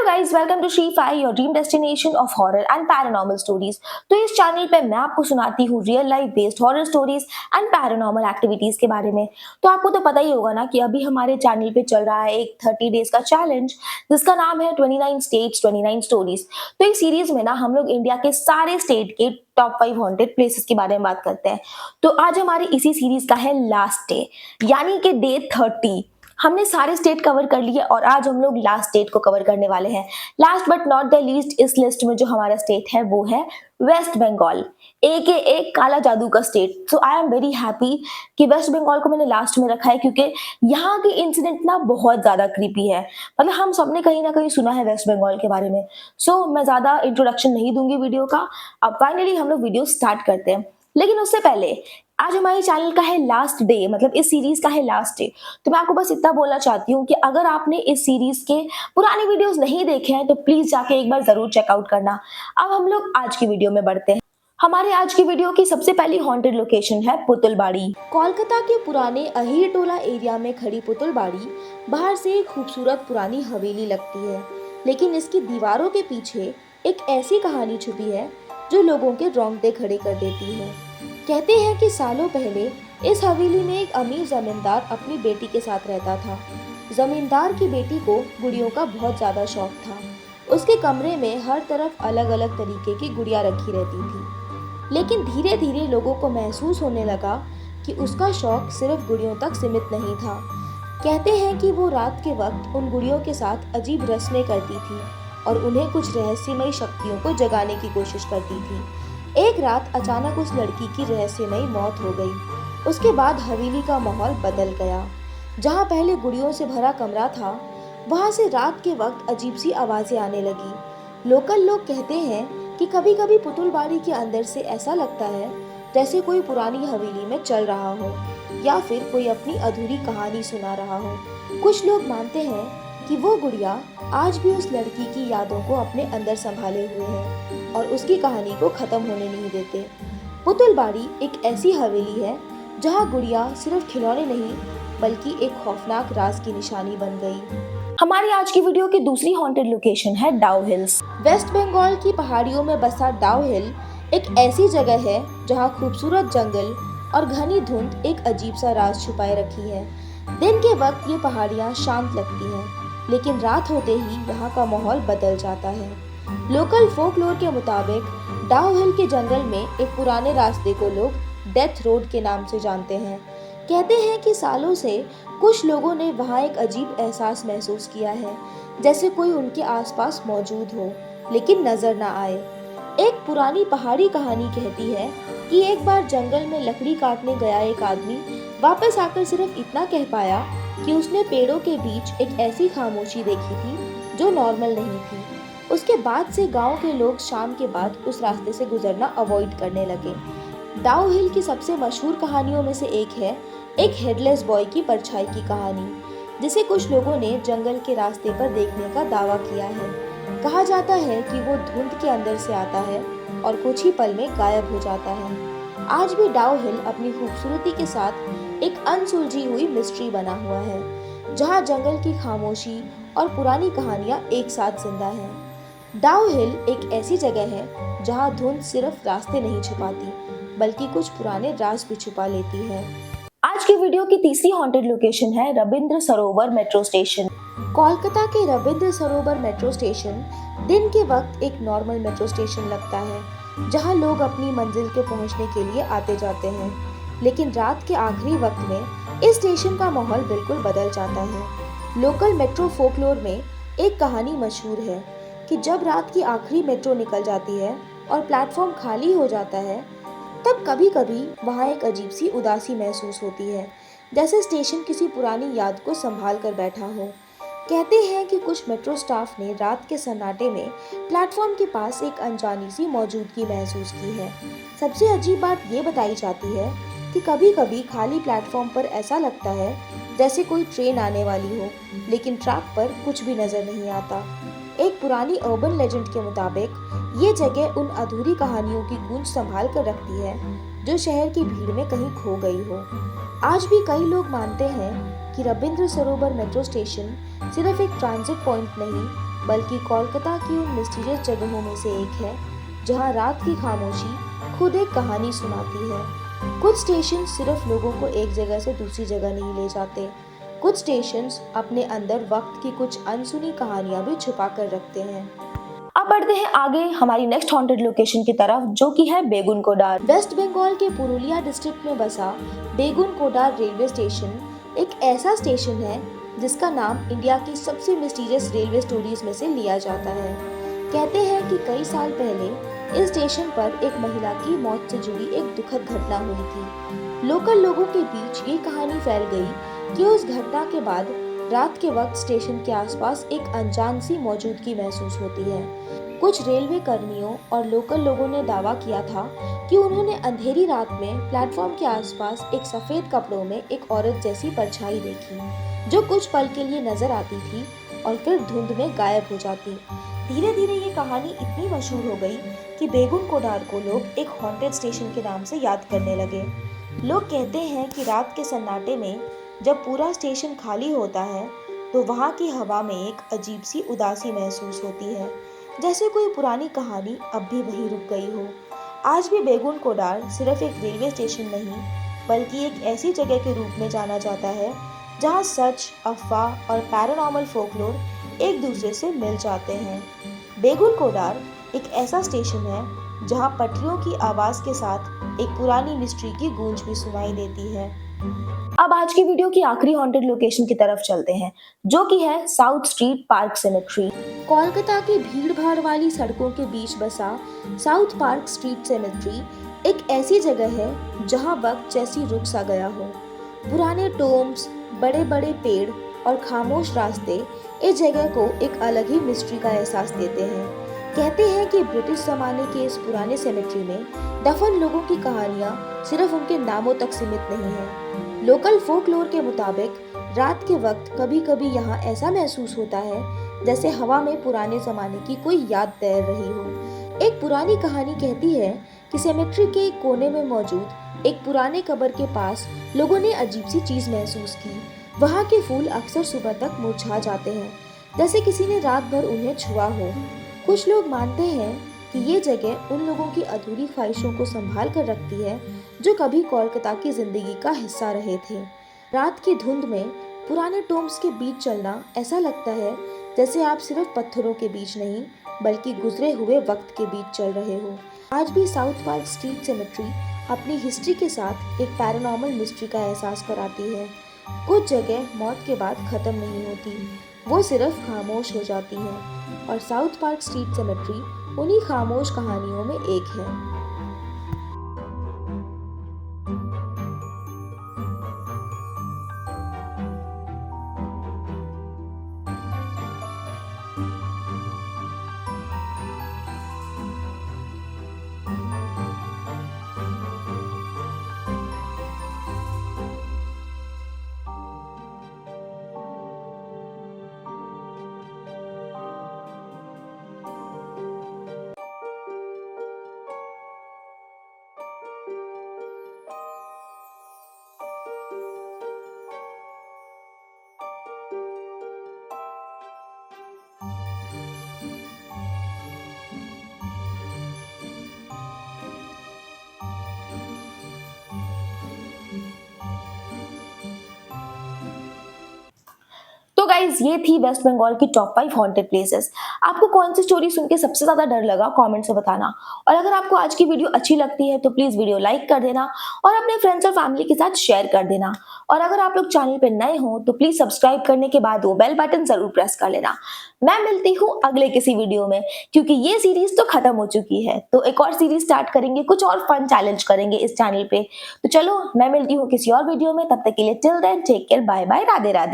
Hello guys, welcome to श्री फाई, your dream destination of horror and paranormal stories. तो इस चैनल पे मैं आपको सुनाती हूँ real life based horror stories and paranormal activities के बारे में। तो आपको तो पता ही होगा ना कि अभी हमारे चैनल पे चल रहा है एक 30 डेज का चैलेंज जिसका नाम है 29 स्टेट्स 29 स्टोरीज। तो इस सीरीज में ना हम लोग इंडिया के सारे स्टेट के टॉप 5 हॉन्टेड प्लेसेस के बारे में बात करते हैं। तो आज हमारी इसी सीरीज का है लास्ट डे, यानी कि डे 30। हमने सारे स्टेट कवर कर लिए और आज हम लोग लास्ट स्टेट को कवर करने वाले हैं। Last but not the least, इस लिस्ट में जो हमारा स्टेट है वो है वेस्ट बंगाल, एक काला जादू का state. So I am very happy कि वेस्ट बंगाल को मैंने लास्ट में रखा है, क्योंकि यहाँ के इंसिडेंट ना बहुत ज्यादा क्रीपी है। मतलब हम सबने कहीं ना कहीं सुना है वेस्ट बंगाल के बारे में। सो मैं ज्यादा इंट्रोडक्शन नहीं दूंगी वीडियो का। अब फाइनली हम लोग वीडियो स्टार्ट करते हैं, लेकिन उससे पहले आज हमारे चैनल का है लास्ट डे, मतलब इस सीरीज का है लास्ट डे। तो मैं आपको बस इतना बोलना चाहती हूँ कि अगर आपने इस सीरीज के पुराने वीडियोस नहीं देखे हैं तो प्लीज जाके एक बार जरूर चेकआउट करना। अब हम लोग आज की वीडियो में बढ़ते हैं। हमारे आज की वीडियो की सबसे पहली हॉन्टेड लोकेशन है पुतुलबाड़ी। कोलकाता के पुराने अहीर टोला एरिया में खड़ी पुतुलबाड़ी बाहर से एक खूबसूरत पुरानी हवेली लगती है, लेकिन इसकी दीवारों के पीछे एक ऐसी कहानी छुपी है जो लोगों के रोंगटे खड़े कर देती है। कहते हैं कि सालों पहले इस हवेली में एक अमीर जमींदार अपनी बेटी के साथ रहता था। जमींदार की बेटी को गुड़ियों का बहुत ज्यादा शौक था। उसके कमरे में हर तरफ अलग अलग तरीके की गुड़ियां रखी रहती थी, लेकिन धीरे धीरे लोगों को महसूस होने लगा कि उसका शौक सिर्फ गुड़ियों तक सीमित नहीं था। कहते हैं कि वो रात के वक्त उन गुड़ियों के साथ अजीब रस्में करती थी और उन्हें कुछ रहस्यमयी शक्तियों को जगाने की कोशिश करती थी। एक रात अचानक उस लड़की की रहस्यमयी मौत हो गई। उसके बाद हवेली का माहौल बदल गया। जहाँ पहले गुड़ियों से भरा कमरा था, वहाँ से रात के वक्त अजीब सी आवाजें आने लगी। लोकल लोग कहते हैं कि कभी कभी पुतुलबाड़ी के अंदर से ऐसा लगता है जैसे कोई पुरानी हवेली में चल रहा हो या फिर कोई अपनी अधूरी कहानी सुना रहा हो। कुछ लोग मानते हैं कि वो गुड़िया आज भी उस लड़की की यादों को अपने अंदर संभाले हुए हैं और उसकी कहानी को खत्म होने नहीं देते। पुतुलबाड़ी एक ऐसी हवेली है जहाँ गुड़िया सिर्फ खिलौने नहीं बल्कि एक खौफनाक राज की निशानी बन गई। हमारी आज की वीडियो की दूसरी हॉन्टेड लोकेशन है डाउ हिल्स। वेस्ट बंगाल की पहाड़ियों में बसा डाउ हिल एक ऐसी जगह है जहाँ खूबसूरत जंगल और घनी धुंध एक अजीब सा राज छुपाए रखी है। दिन के वक्त ये पहाड़ियाँ शांत लगती हैं, लेकिन रात होते ही यहाँ का माहौल बदल जाता है। लोकल फोकलोर के मुताबिक डाउ हिल के जंगल में एक पुराने रास्ते को लोग डेथ रोड के नाम से जानते हैं। कहते हैं कि सालों से कुछ लोगों ने वहाँ एक अजीब एहसास महसूस किया है, जैसे कोई उनके आसपास मौजूद हो लेकिन नजर ना आए। एक पुरानी पहाड़ी कहानी कहती है कि एक बार जंगल में लकड़ी काटने गया एक आदमी वापस आकर सिर्फ इतना कह पाया कि उसने पेड़ों के बीच एक ऐसी खामोशी देखी थी जो नॉर्मल नहीं थी। उसके बाद से गांव के लोग शाम के बाद उस रास्ते से गुजरना अवॉइड करने लगे। डाउ हिल की सबसे मशहूर कहानियों में से एक है एक हेडलेस बॉय की परछाई की कहानी, जिसे कुछ लोगों ने जंगल के रास्ते पर देखने का दावा किया है। कहा जाता है कि वो धुंध के अंदर से आता है और कुछ ही पल में गायब हो जाता है। आज भी डाउ हिल अपनी खूबसूरती के साथ एक अनसुलझी हुई मिस्ट्री बना हुआ है, जहाँ जंगल की खामोशी और पुरानी कहानियाँ एक साथ जिंदा हैं। डाउ हिल एक ऐसी जगह है जहाँ धुंध सिर्फ रास्ते नहीं छुपाती बल्कि कुछ पुराने राज भी छुपा लेती है। आज की वीडियो की तीसरी हॉन्टेड लोकेशन है रविंद्र सरोवर मेट्रो स्टेशन। कोलकाता के रविंद्र सरोवर मेट्रो स्टेशन दिन के वक्त एक नॉर्मल मेट्रो स्टेशन लगता है, जहां लोग अपनी मंजिल के पहुंचने के लिए आते जाते हैं। लेकिन रात के आखिरी वक्त में इस स्टेशन का माहौल बिल्कुल बदल जाता है। लोकल मेट्रो फोकलोर में एक कहानी मशहूर है कि जब रात की आखिरी मेट्रो निकल जाती है और प्लेटफॉर्म खाली हो जाता है, तब कभी कभी वहाँ एक अजीब सी उदासी महसूस होती है, जैसे स्टेशन किसी पुरानी याद को संभाल कर बैठा हो। कहते हैं कि कुछ मेट्रो स्टाफ ने रात के सन्नाटे में प्लेटफॉर्म के पास एक अनजानी सी मौजूदगी महसूस की है। सबसे अजीब बात ये बताई जाती है कि कभी कभी खाली प्लेटफॉर्म पर ऐसा लगता है जैसे कोई ट्रेन आने वाली हो, लेकिन ट्रैक पर कुछ भी नजर नहीं आता। एक पुरानी अर्बन लेजेंड के मुताबिक ये जगह उन अधूरी कहानियों की गूंज संभाल कर रखती है जो शहर की भीड़ में कहीं खो गई हो। आज भी कई लोग मानते हैं कि रविंद्र सरोवर मेट्रो स्टेशन सिर्फ एक ट्रांजिट पॉइंट नहीं बल्कि कोलकाता की उन मिस्टीरियस जगहों में से एक है जहां रात की खामोशी खुद एक कहानी सुनाती है। कुछ स्टेशन सिर्फ लोगों को एक जगह से दूसरी जगह नहीं ले जाते, कुछ स्टेशंस अपने अंदर वक्त की कुछ अनसुनी कहानियां भी छुपा कर रखते हैं। अब बढ़ते हैं आगे हमारी नेक्स्ट हॉन्टेड लोकेशन की तरफ, जो कि है बेगुनकोडार। वेस्ट बंगाल के पुरुलिया डिस्ट्रिक्ट में बसा बेगुनकोडार रेलवे स्टेशन एक ऐसा स्टेशन है जिसका नाम इंडिया की सबसे मिस्टीरियस रेलवे स्टोरीज में से लिया जाता है। कहते हैं कि कई साल पहले इस स्टेशन पर एक महिला की मौत से जुड़ी एक दुखद घटना हुई थी। लोकल लोगों के बीच ये कहानी फैल गई कि उस घटना के बाद रात के वक्त स्टेशन के आसपास एक अनजान सी मौजूदगी महसूस होती है। कुछ रेलवे कर्मियों और लोकल लोगों ने दावा किया था कि उन्होंने अंधेरी रात में प्लेटफॉर्म के आसपास एक सफेद कपड़ों में एक औरत जैसी परछाई देखी, जो कुछ पल के लिए नजर आती थी और फिर धुंध में गायब हो जाती। धीरे धीरे ये कहानी इतनी मशहूर हो गई कि बेगुनकोडार को लोग एक हॉन्टेड स्टेशन के नाम से याद करने लगे। लोग कहते हैं कि रात के सन्नाटे में जब पूरा स्टेशन खाली होता है तो वहाँ की हवा में एक अजीब सी उदासी महसूस होती है, जैसे कोई पुरानी कहानी अब भी वहीं रुक गई हो। आज भी बेगुनकोडार सिर्फ एक रेलवे स्टेशन नहीं, बल्कि एक ऐसी जगह के रूप में जाना जाता है जहाँ सच, अफवाह और पैरानॉर्मल फोकलोर एक दूसरे से मिल जाते हैं। बेगुनकोडार एक ऐसा स्टेशन है जहाँ पटरियों की आवाज के साथ एक पुरानी मिस्ट्री की गूंज भी सुनाई देती है। अब आज की वीडियो की आखिरी हॉन्टेड लोकेशन की तरफ चलते हैं, जो कि है south street park cemetery. Kolkata की भीड़-भाड़ वाली सड़कों के बीच बसा साउथ पार्क स्ट्रीट सेमेट्री एक ऐसी जगह है जहां वक्त जैसी रुक सा गया हो। पुराने टोम्स, बड़े-बड़े पेड़ और खामोश रास्ते इस जगह को एक अलग ही मिस्ट्री का एहसास देते हैं। कहते हैं कि ब्रिटिश जमाने के इस पुराने सेमेट्री में दफन लोगों की कहानियां सिर्फ उनके नामों तक सीमित नहीं है। लोकल फोकलोर के मुताबिक रात के वक्त कभी-कभी यहाँ ऐसा महसूस होता है जैसे हवा में पुराने जमाने की कोई याद तैर रही हो। एक पुरानी कहानी कहती है कि सेमेट्री के एक कोने में मौजूद एक पुराने कब्र के पास लोगों ने अजीब सी चीज महसूस की। वहाँ के फूल अक्सर सुबह तक मुरझा जाते हैं, जैसे किसी ने रात भर उन्हें छुआ हो। कुछ लोग मानते हैं कि ये जगह उन लोगों की अधूरी ख्वाहिशों को संभाल कर रखती है जो कभी कोलकाता की जिंदगी का हिस्सा रहे थे। रात की धुंध में पुराने टोम्स के बीच चलना ऐसा लगता है जैसे आप सिर्फ पत्थरों के बीच नहीं, बल्कि गुजरे हुए वक्त के बीच चल रहे हो। आज भी साउथ पार्क स्ट्रीट सेमेट्री अपनी हिस्ट्री के साथ एक पैरानॉर्मल मिस्ट्री का एहसास कराती है। कुछ जगह मौत के बाद खत्म नहीं होती, वो सिर्फ खामोश हो जाती हैं, और साउथ पार्क स्ट्रीट सेमेट्री उन्हीं खामोश कहानियों में एक है। तो गाइज ये थी वेस्ट बंगाल की टॉप 5 हॉन्टेड प्लेसेस। आपको कौन सी स्टोरी सुन के सबसे ज्यादा डर लगा कमेंट से बताना। और अगर आपको आज की वीडियो अच्छी लगती है तो प्लीज वीडियो लाइक कर देना और अपने फ्रेंड्स और फैमिली के साथ शेयर कर देना। और अगर आप लोग चैनल पे नए हो तो प्लीज सब्सक्राइब करने के बाद वो बेल बटन जरूर प्रेस कर लेना। मैं मिलती हूँ अगले किसी वीडियो में, क्योंकि ये सीरीज तो खत्म हो चुकी है, तो एक और सीरीज स्टार्ट करेंगे, कुछ और फन चैलेंज करेंगे इस चैनल पे। तो चलो मैं मिलती हूँ किसी और वीडियो में, तब तक के लिए till then take care, bye bye, Radhe Radhe.